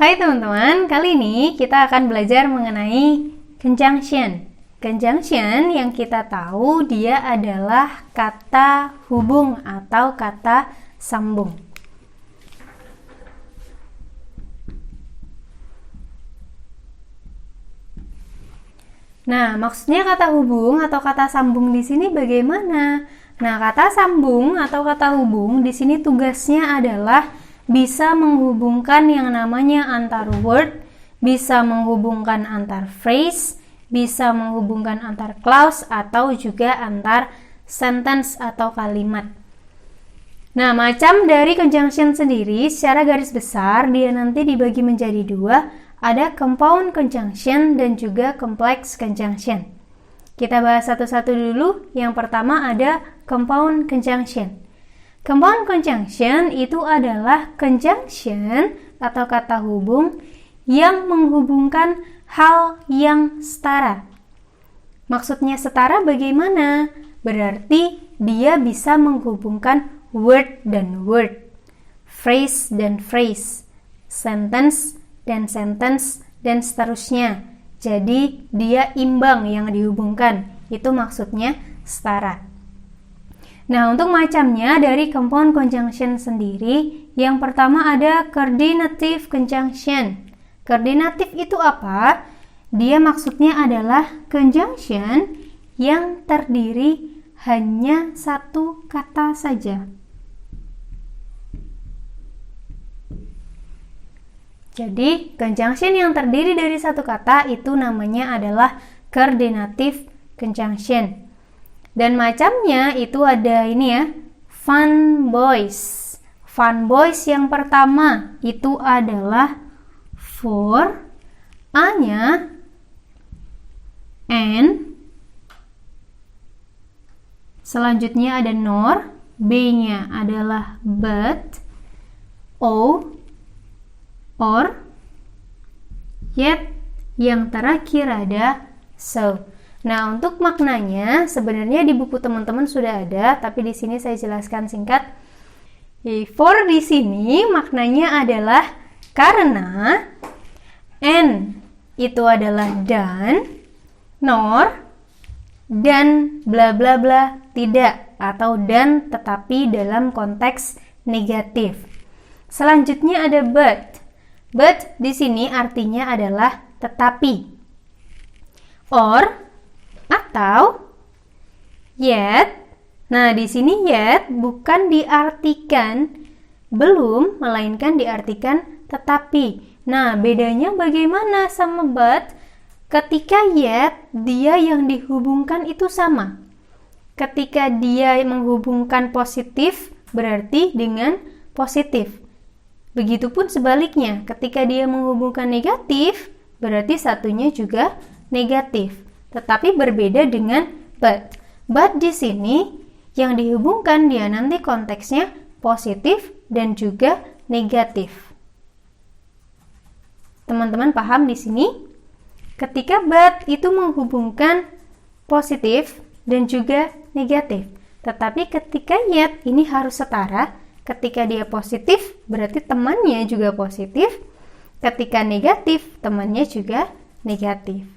Hai teman-teman, kali ini kita akan belajar mengenai conjunction. Conjunction yang kita tahu dia adalah kata hubung atau kata sambung. Nah, maksudnya kata hubung atau kata sambung di sini bagaimana? Nah, kata sambung atau kata hubung di sini tugasnya adalah bisa menghubungkan yang namanya antar word, bisa menghubungkan antar phrase, bisa menghubungkan antar clause atau juga antar sentence atau kalimat. Nah, macam dari conjunction sendiri secara garis besar dia nanti dibagi menjadi dua, ada compound conjunction dan juga complex conjunction. Kita bahas satu-satu dulu. Yang pertama ada compound conjunction. Compound conjunction itu adalah conjunction atau kata hubung yang menghubungkan hal yang setara. Maksudnya setara bagaimana? Berarti dia bisa menghubungkan word dan word, phrase dan phrase, sentence dan sentence, dan seterusnya. Jadi dia imbang yang dihubungkan. Itu maksudnya setara. Nah, untuk macamnya dari compound conjunction sendiri, yang pertama ada coordinative conjunction. Coordinative itu apa? Dia maksudnya adalah conjunction yang terdiri hanya satu kata saja. Jadi, conjunction yang terdiri dari satu kata itu namanya adalah coordinative conjunction. Dan macamnya itu ada ini ya, fun boys. Fun boys yang pertama itu adalah for, A-nya and, selanjutnya ada nor, B-nya adalah but, O, or, yet, yang terakhir ada so. Nah, untuk maknanya sebenarnya di buku teman-teman sudah ada, tapi di sini saya jelaskan singkat. For di sini maknanya adalah karena, and itu adalah dan, nor, dan bla bla bla tidak, atau dan tetapi dalam konteks negatif. Selanjutnya ada but. But di sini artinya adalah tetapi. Or atau yet. Nah, di sini yet bukan diartikan belum, melainkan diartikan tetapi. Nah, bedanya bagaimana sama but? Ketika yet, dia yang dihubungkan itu sama. Ketika dia menghubungkan positif, berarti dengan positif. Begitupun sebaliknya, ketika dia menghubungkan negatif, berarti satunya juga negatif. Tetapi berbeda dengan but. But di sini yang dihubungkan dia nanti konteksnya positif dan juga negatif. Teman-teman paham di sini? Ketika but itu menghubungkan positif dan juga negatif. Tetapi ketika yet ini harus setara. Ketika dia positif berarti temannya juga positif. Ketika negatif temannya juga negatif.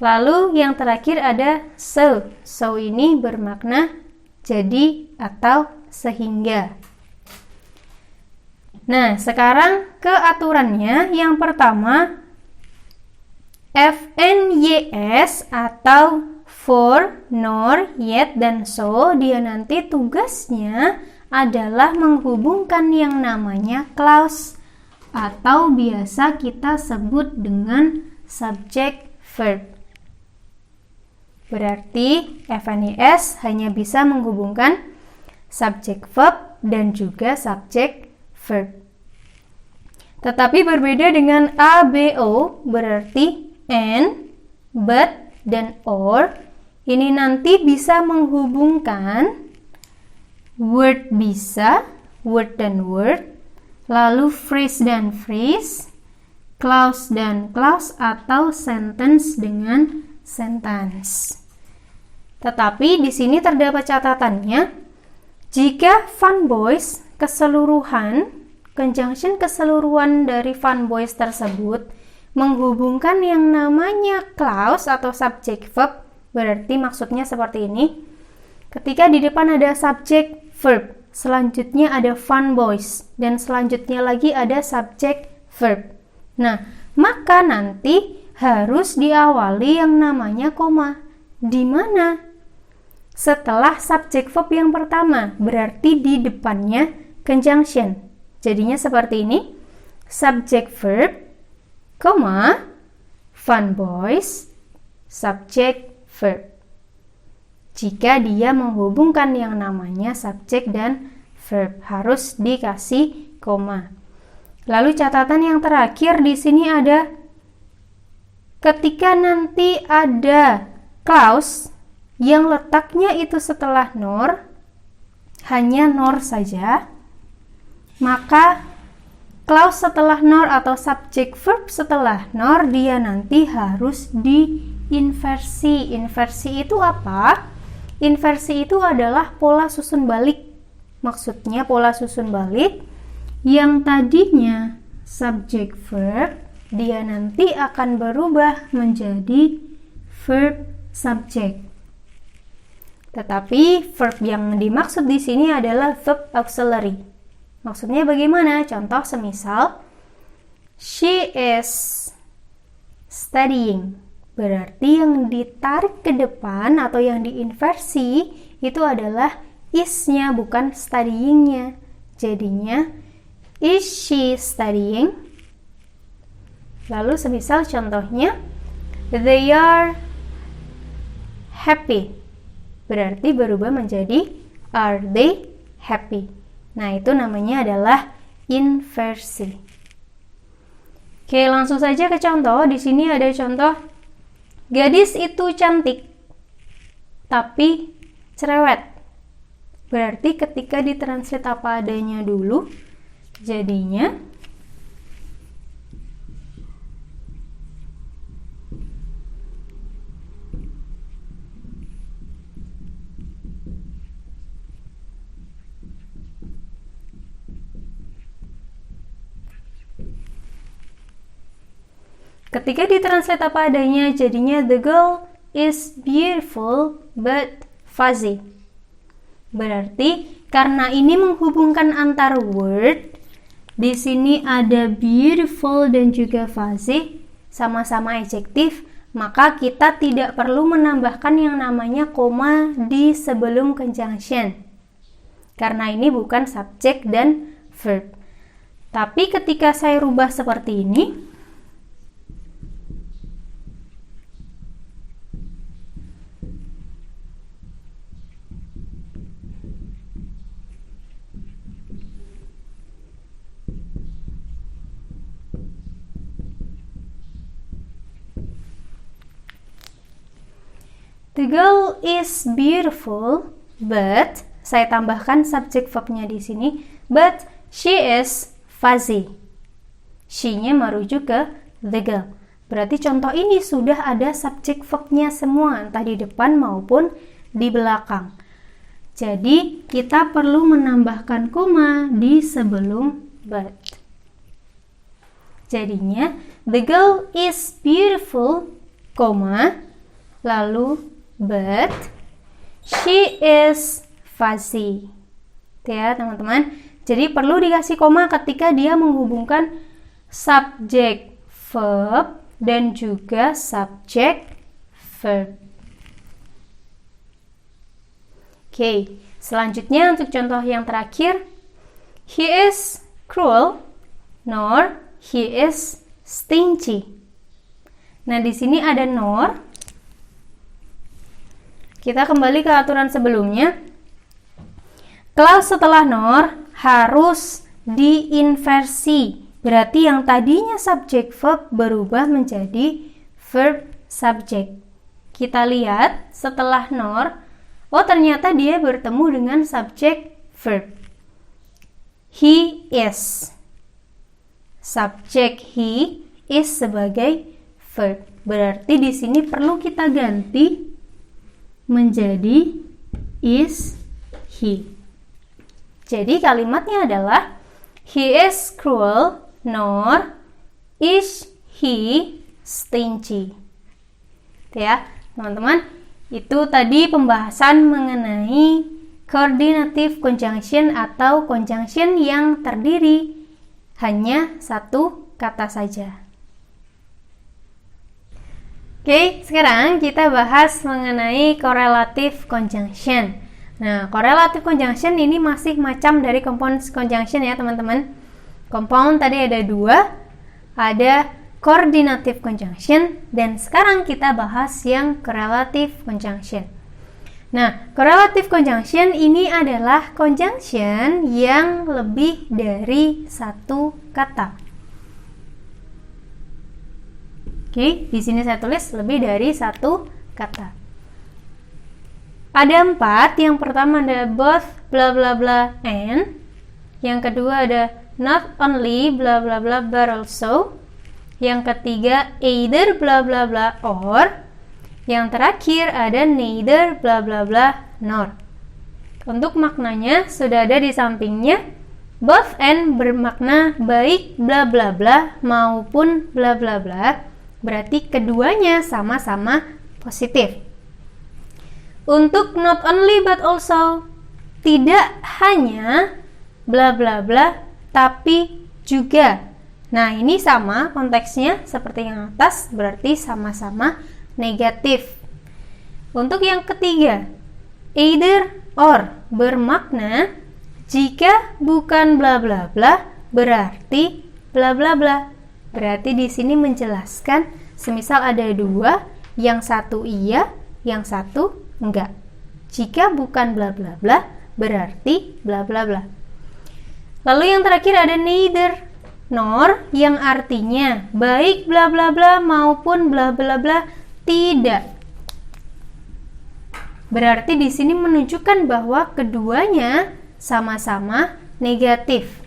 Lalu yang terakhir ada so. So ini bermakna jadi atau sehingga. Nah, sekarang ke aturannya. Yang pertama, FNYS atau for, nor, yet, dan so, dia nanti tugasnya adalah menghubungkan yang namanya clause atau biasa kita sebut dengan subject verb. Berarti FNYS hanya bisa menghubungkan subject verb dan juga subject verb. Tetapi berbeda dengan ABO, berarti and, but, dan or. Ini nanti bisa menghubungkan word bisa, word dan word, lalu phrase dan phrase, clause dan clause, atau sentence dengan sentence. Tetapi di sini terdapat catatannya, jika fun boys keseluruhan conjunction keseluruhan dari fun boys tersebut menghubungkan yang namanya clause atau subject verb. Berarti maksudnya seperti ini. Ketika di depan ada subject verb, selanjutnya ada fun boys, dan selanjutnya lagi ada subject verb. Nah, maka nanti harus diawali yang namanya koma. Di mana? Setelah subject verb yang pertama, berarti di depannya conjunction. Jadinya seperti ini. Subject verb, koma, fun boys, subject verb. Jika dia menghubungkan yang namanya subjek dan verb, harus dikasih koma. Lalu catatan yang terakhir di sini ada ketika nanti ada clause yang letaknya itu setelah nor, hanya nor saja, maka clause setelah nor atau subject verb setelah nor dia nanti harus diinversi. Inversi itu apa? Inversi itu adalah pola susun balik. Maksudnya pola susun balik yang tadinya subject verb, dia nanti akan berubah menjadi verb subject. Tetapi verb yang dimaksud di sini adalah verb auxiliary. Maksudnya bagaimana? Contoh semisal she is studying. Berarti yang ditarik ke depan atau yang diinversi itu adalah is-nya, bukan studying-nya. Jadinya is she studying? Lalu semisal contohnya they are happy. Berarti berubah menjadi are they happy. Nah, itu namanya adalah inversi. Oke, langsung saja ke contoh. Di sini ada contoh gadis itu cantik, tapi cerewet. Berarti ketika ditranslate apa adanya dulu, jadinya ketika ditranslate apa adanya, jadinya the girl is beautiful but fuzzy. Berarti karena ini menghubungkan antar word, di sini ada beautiful dan juga fuzzy, sama-sama adjektif, maka kita tidak perlu menambahkan yang namanya koma di sebelum conjunction. Karena ini bukan subjek dan verb. Tapi ketika saya rubah seperti ini, the girl is beautiful, but saya tambahkan subject verbnya di sini, but she is fuzzy. She-nya merujuk ke the girl. Berarti contoh ini sudah ada subject verbnya semua, entah di depan maupun di belakang. Jadi kita perlu menambahkan koma di sebelum but. Jadinya the girl is beautiful, koma, lalu but she is fuzzy. Ya, teman-teman. Jadi perlu dikasih koma ketika dia menghubungkan subject verb dan juga subject verb. Oke, selanjutnya untuk contoh yang terakhir, he is cruel nor he is stingy. Nah, di sini ada nor. Kita kembali ke aturan sebelumnya. Clause setelah nor harus diinversi. Berarti yang tadinya subject verb berubah menjadi verb subject. Kita lihat setelah nor, oh ternyata dia bertemu dengan subject verb. He is. Subject he is sebagai verb. Berarti di sini perlu kita ganti menjadi is he. Jadi kalimatnya adalah he is cruel, nor is he stingy. Itu ya, teman-teman. Itu tadi pembahasan mengenai coordinative conjunction atau conjunction yang terdiri hanya satu kata saja. Oke, sekarang kita bahas mengenai correlative conjunction. Nah, correlative conjunction ini masih macam dari compound conjunction ya, teman-teman. Compound tadi ada dua, ada coordinative conjunction, dan sekarang kita bahas yang correlative conjunction. Nah, correlative conjunction ini adalah conjunction yang lebih dari satu kata. Oke, di sini saya tulis lebih dari satu kata. Ada 4. Yang pertama ada both bla bla bla and. Yang kedua ada not only bla bla bla but also. Yang ketiga either bla bla bla or. Yang terakhir ada neither bla bla bla nor. Untuk maknanya sudah ada di sampingnya. Both and bermakna baik bla bla bla maupun bla bla bla. Berarti keduanya sama-sama positif. Untuk not only but also, tidak hanya bla bla bla tapi juga. Nah, ini sama konteksnya seperti yang atas, berarti sama-sama negatif. Untuk yang ketiga, either or bermakna jika bukan bla bla bla berarti bla bla bla. Berarti di sini menjelaskan semisal ada dua, yang satu iya, yang satu enggak. Jika bukan bla bla bla berarti bla bla bla. Lalu yang terakhir ada neither nor yang artinya baik bla bla bla maupun bla bla bla tidak. Berarti di sini menunjukkan bahwa keduanya sama-sama negatif.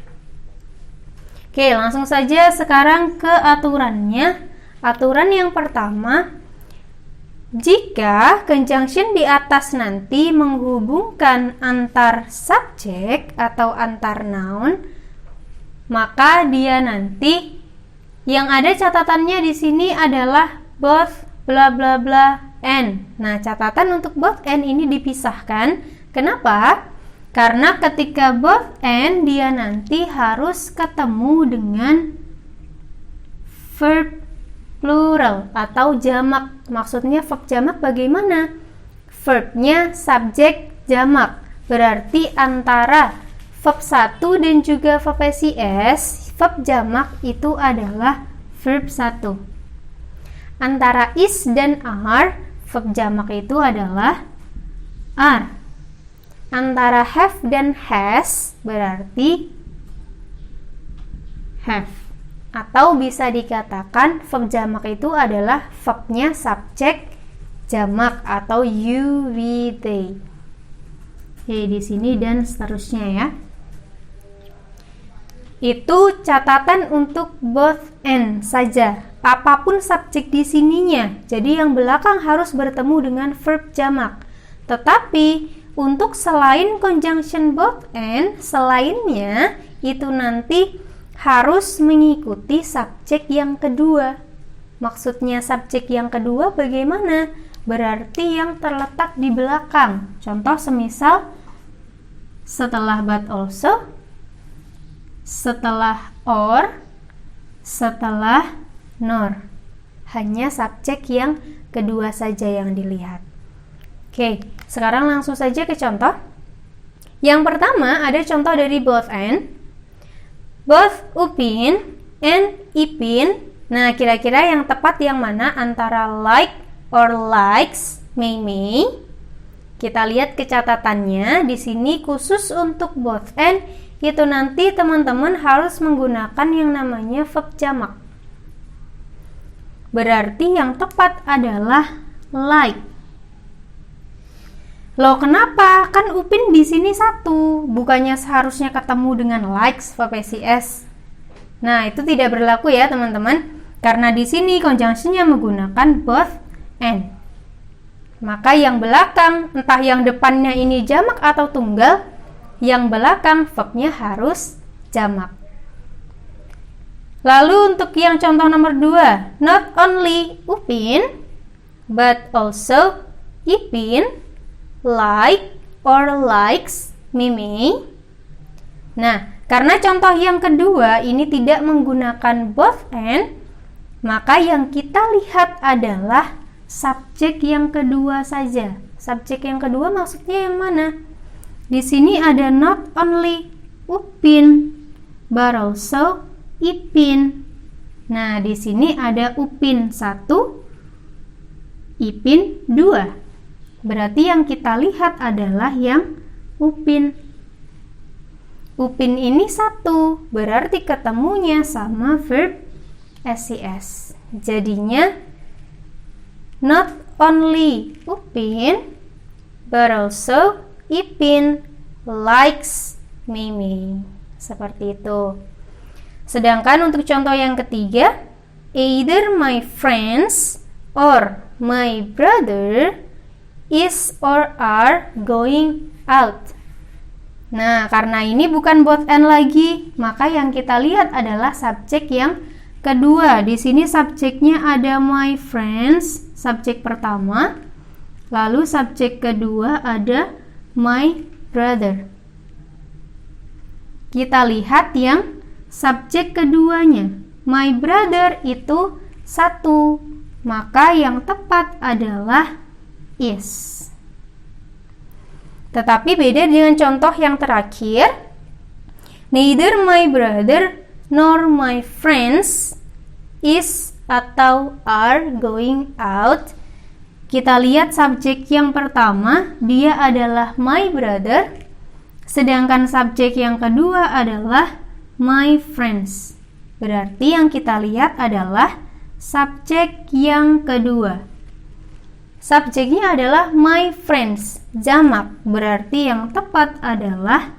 Oke, langsung saja sekarang ke aturannya. Aturan yang pertama, jika conjunction di atas nanti menghubungkan antar subjek atau antar noun, maka dia nanti yang ada catatannya di sini adalah both bla bla bla and. Nah, catatan untuk both and ini dipisahkan. Kenapa? Karena ketika both and dia nanti harus ketemu dengan verb plural atau jamak. Maksudnya verb jamak bagaimana? Verbnya subjek jamak. Berarti antara verb 1 dan juga verb SIS, verb jamak itu adalah verb 1. Antara is dan are, verb jamak itu adalah are. Antara have dan has berarti have. Atau bisa dikatakan verb jamak itu adalah verbnya subjek jamak atau you, we, they. Oke, di sini dan seterusnya ya. Itu catatan untuk both and saja. Apapun subjek di sininya. Jadi yang belakang harus bertemu dengan verb jamak. Tetapi untuk selain conjunction both and, selainnya itu nanti harus mengikuti subjek yang kedua. Maksudnya subjek yang kedua bagaimana? Berarti yang terletak di belakang. Contoh semisal setelah but also, setelah or, setelah nor. Hanya subjek yang kedua saja yang dilihat. Oke, sekarang langsung saja ke contoh. Yang pertama ada contoh dari both and. Both Upin and Ipin. Nah, kira-kira yang tepat yang mana antara like or likes Mei? Kita lihat ke catatannya. Di sini khusus untuk both and itu nanti teman-teman harus menggunakan yang namanya verb jamak. Berarti yang tepat adalah like. Loh, kenapa? Kan Upin di sini satu, bukannya seharusnya ketemu dengan likes verb SIS. Nah, itu tidak berlaku ya, teman-teman. Karena di sini conjunctionnya menggunakan both and. Maka yang belakang, entah yang depannya ini jamak atau tunggal, yang belakang verbnya harus jamak. Lalu untuk yang contoh nomor 2, not only Upin, but also Ipin like or likes Mimi. Nah, karena contoh yang kedua ini tidak menggunakan both and, maka yang kita lihat adalah subjek yang kedua saja. Subjek yang kedua maksudnya yang mana? Di sini ada not only Upin, but also Ipin. Nah, di sini ada Upin 1, Ipin 2. Berarti yang kita lihat adalah yang Upin. Upin ini 1, berarti ketemunya sama verb SIS. Jadinya not only Upin, but also Ipin likes Mimi. Seperti itu. Sedangkan untuk contoh yang ketiga, either my friends or my brother is or are going out. Nah, karena ini bukan both and lagi, maka yang kita lihat adalah subjek yang kedua. Di sini subjeknya ada my friends, subjek pertama. Lalu subjek kedua ada my brother. Kita lihat yang subjek keduanya. My brother itu 1, maka yang tepat adalah is. Tetapi beda dengan contoh yang terakhir. Neither my brother nor my friends is atau are going out. Kita lihat subjek yang pertama, dia adalah my brother, sedangkan subjek yang kedua adalah my friends. Berarti yang kita lihat adalah subjek yang kedua. Subjeknya adalah my friends, jamak, berarti yang tepat adalah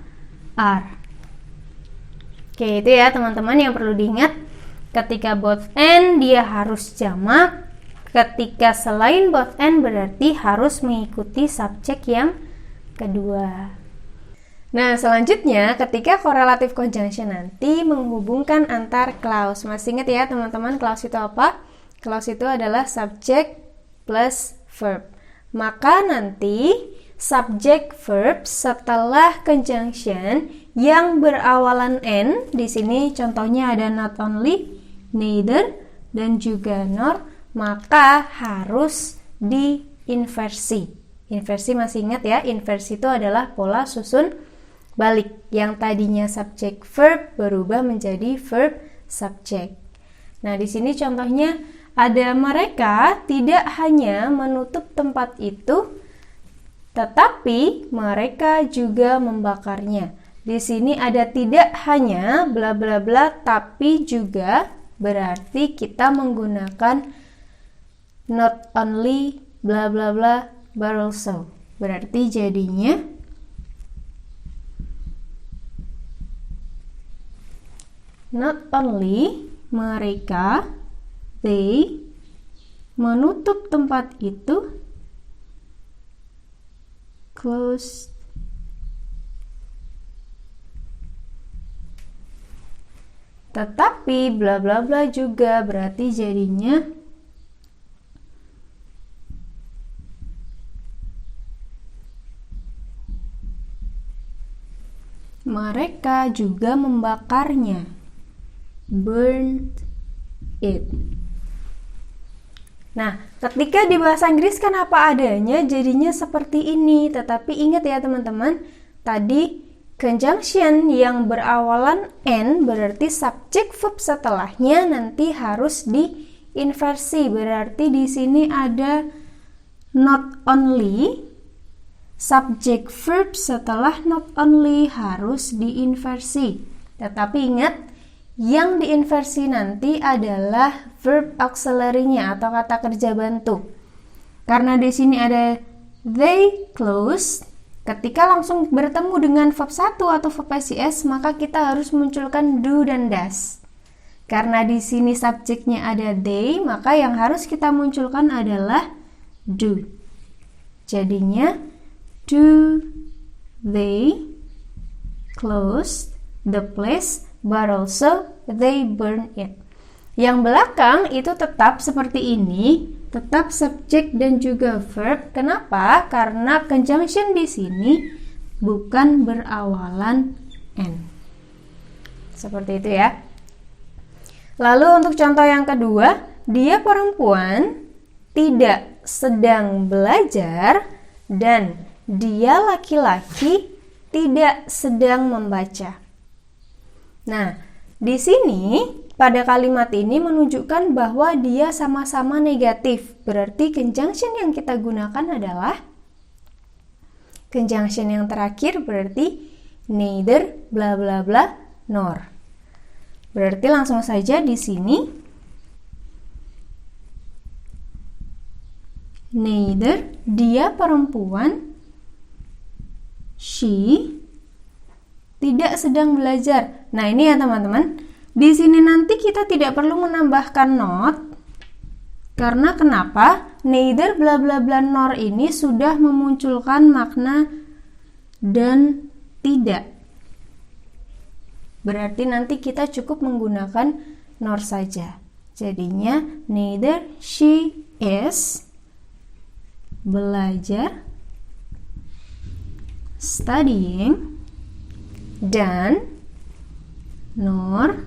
are. Oke, itu ya teman-teman yang perlu diingat. Ketika both and dia harus jamak, ketika selain both and berarti harus mengikuti subjek yang kedua. Nah, selanjutnya ketika correlative conjunction nanti menghubungkan antar clause. Masih ingat ya teman-teman, clause itu apa? Clause itu adalah subject plus verb. Maka nanti subject verb setelah conjunction yang berawalan n, di sini contohnya ada not only, neither, dan juga nor, maka harus diinversi. Inversi masih ingat ya, inversi itu adalah pola susun balik. Yang tadinya subject verb berubah menjadi verb subject. Nah, di sini contohnya ada mereka tidak hanya menutup tempat itu, tetapi mereka juga membakarnya. Di sini ada tidak hanya bla bla bla, tapi juga, berarti kita menggunakan not only bla bla bla but also. Berarti jadinya not only mereka, they, menutup tempat itu, close, tetapi bla bla bla juga, berarti jadinya mereka juga membakarnya, burned it. Nah, ketika di bahasa Inggris kan apa adanya, jadinya seperti ini. Tetapi ingat ya teman-teman, tadi conjunction yang berawalan n berarti subject verb setelahnya nanti harus diinversi. Berarti di sini ada not only, subject verb setelah not only harus diinversi. Tetapi ingat, yang diinversi nanti adalah verb auxiliary-nya atau kata kerja bantu. Karena di sini ada they close, ketika langsung bertemu dengan verb 1 atau verb SIS, maka kita harus munculkan do dan does. Karena di sini subjeknya ada they, maka yang harus kita munculkan adalah do. Jadinya do they close the place but also they burn it. Yang belakang itu tetap seperti ini, tetap subjek dan juga verb. Kenapa? Karena conjunction di sini bukan berawalan N. Seperti itu ya. Lalu untuk contoh yang kedua, dia perempuan tidak sedang belajar dan dia laki-laki tidak sedang membaca. Nah, di sini pada kalimat ini menunjukkan bahwa dia sama-sama negatif. Berarti conjunction yang kita gunakan adalah conjunction yang terakhir, berarti neither bla bla bla nor. Berarti langsung saja di sini neither, dia perempuan, she tidak sedang belajar. Nah, ini ya teman-teman. Di sini nanti kita tidak perlu menambahkan not. Karena kenapa? Neither bla bla bla nor ini sudah memunculkan makna dan tidak. Berarti nanti kita cukup menggunakan nor saja. Jadinya neither she is belajar, studying, dan nor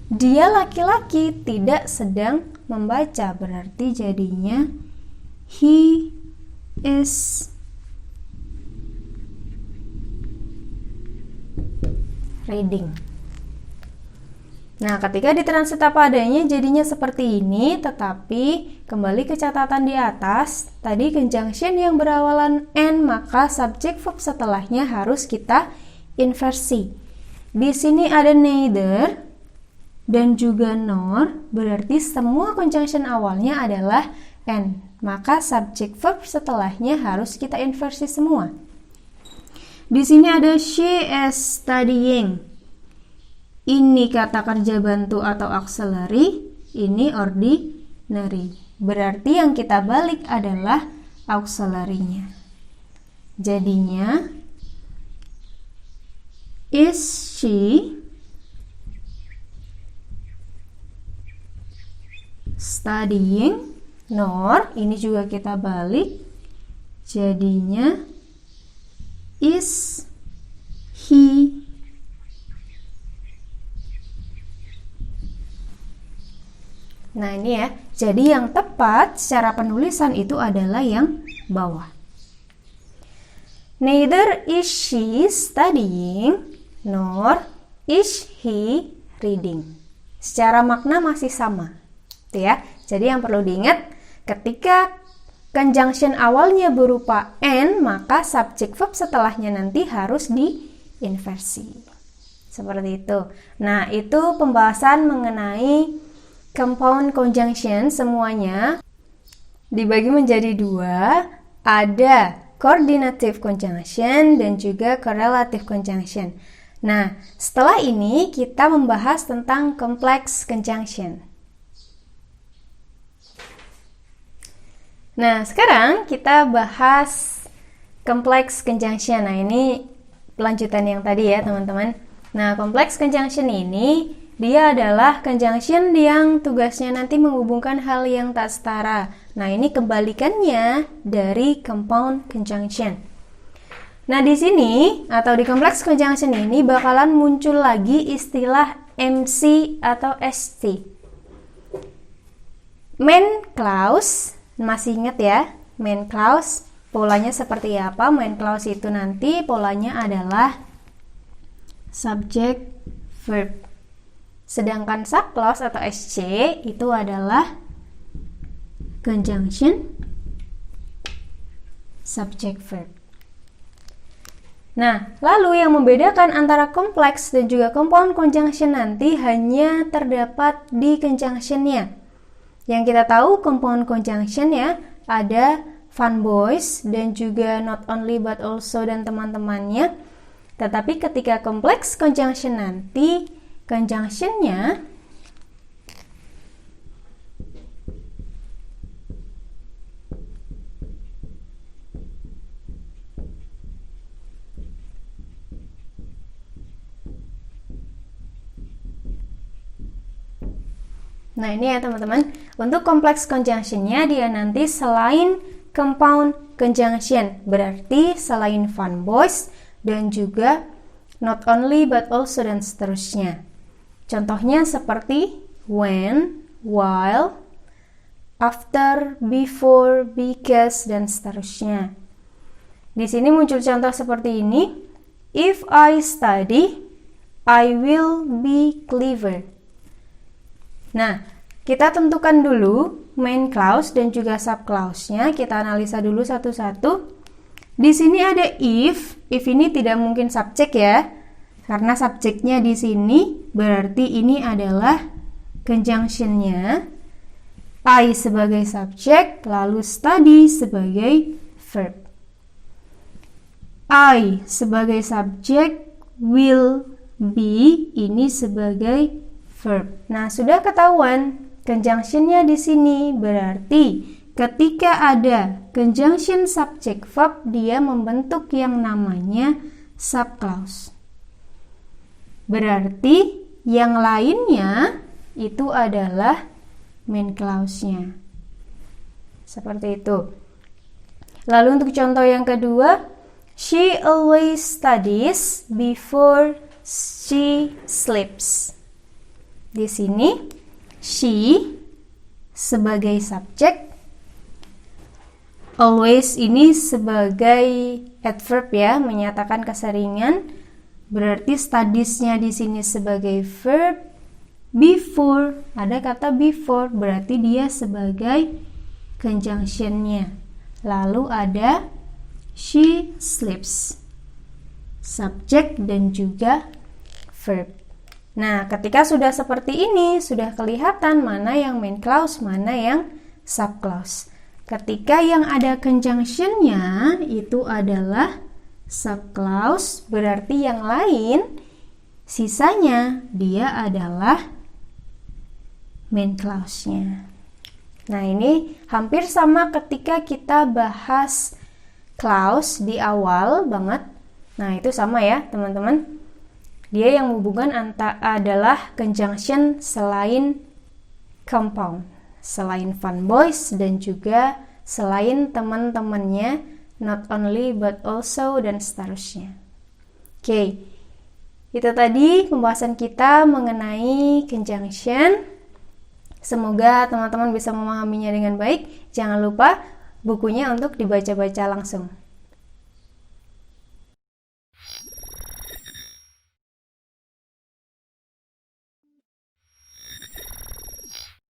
dia laki-laki tidak sedang membaca. Berarti jadinya he is reading. Nah, ketika ditranslate apa adanya jadinya seperti ini, tetapi kembali ke catatan di atas, tadi conjunction yang berawalan N, maka subjek verb setelahnya harus kita inversi. Di sini ada neither dan juga nor, berarti semua conjunction awalnya adalah N, maka subjek verb setelahnya harus kita inversi semua. Di sini ada she is studying. Ini kata kerja bantu atau auxiliary, ini ordinary. Berarti yang kita balik adalah auxiliary-nya. Jadinya is she studying, nor ini juga kita balik. Jadinya is he Nah, ini ya. Jadi yang tepat secara penulisan itu adalah yang bawah. Neither is she studying nor is he reading. Secara makna masih sama. Tuh ya. Jadi yang perlu diingat, ketika conjunction awalnya berupa N, maka subjek verb setelahnya nanti harus diinversi. Seperti itu. Nah, itu pembahasan mengenai compound conjunction. Semuanya dibagi menjadi dua, ada coordinative conjunction dan juga correlative conjunction. Nah, setelah ini kita membahas tentang complex conjunction. Nah, sekarang kita bahas complex conjunction. Nah, ini pelanjutan yang tadi ya, teman-teman. Nah, complex conjunction ini dia adalah conjunction yang tugasnya nanti menghubungkan hal yang tak setara. Nah, ini kebalikannya dari compound conjunction. Nah, di sini atau di complex conjunction ini bakalan muncul lagi istilah MC atau ST. Main clause, masih ingat ya? Main clause polanya seperti apa? Main clause itu nanti polanya adalah subject verb. Sedangkan subclause atau SC itu adalah conjunction subject verb. Nah, lalu yang membedakan antara kompleks dan juga compound conjunction nanti hanya terdapat di conjunctionnya. Yang kita tahu compound conjunction ya, ada fun boys dan juga not only but also dan teman-temannya. Tetapi ketika complex conjunction nanti conjunction-nya Nah, ini ya teman-teman, untuk complex conjunction-nya dia nanti selain compound conjunction, berarti selain fun boys dan juga not only but also dan seterusnya. Contohnya seperti when, while, after, before, because, dan seterusnya. Di sini muncul contoh seperti ini. If I study, I will be clever. Nah, kita tentukan dulu main clause dan juga sub clause-nya. Kita analisa dulu satu-satu. Di sini ada if. If ini tidak mungkin subjek ya. Karena subjeknya di sini berarti ini adalah conjunction-nya. I sebagai subjek, lalu study sebagai verb. I sebagai subjek, will, be ini sebagai verb. Nah, sudah ketahuan conjunction-nya di sini berarti ketika ada conjunction subject verb dia membentuk yang namanya subclause. Berarti yang lainnya itu adalah main clause-nya. Seperti itu. Lalu untuk contoh yang kedua, she always studies before she sleeps. Di sini she sebagai subjek, always ini sebagai adverb ya, menyatakan keseringan. Berarti studies-nya di sini sebagai verb. Before, ada kata before, berarti dia sebagai conjunction-nya. Lalu ada she sleeps, subjek dan juga verb. Nah, ketika sudah seperti ini, sudah kelihatan mana yang main clause, mana yang subclause. Ketika yang ada conjunction-nya itu adalah subclause, berarti yang lain sisanya dia adalah main clause-nya. Nah, ini hampir sama ketika kita bahas clause di awal banget. Nah, itu sama ya, teman-teman. Dia yang menghubungkan adalah conjunction selain compound, selain fun boys dan juga selain teman-temannya, not only but also dan seterusnya. Oke. Itu tadi pembahasan kita mengenai conjunction. Semoga teman-teman bisa memahaminya dengan baik. Jangan lupa bukunya untuk dibaca-baca langsung.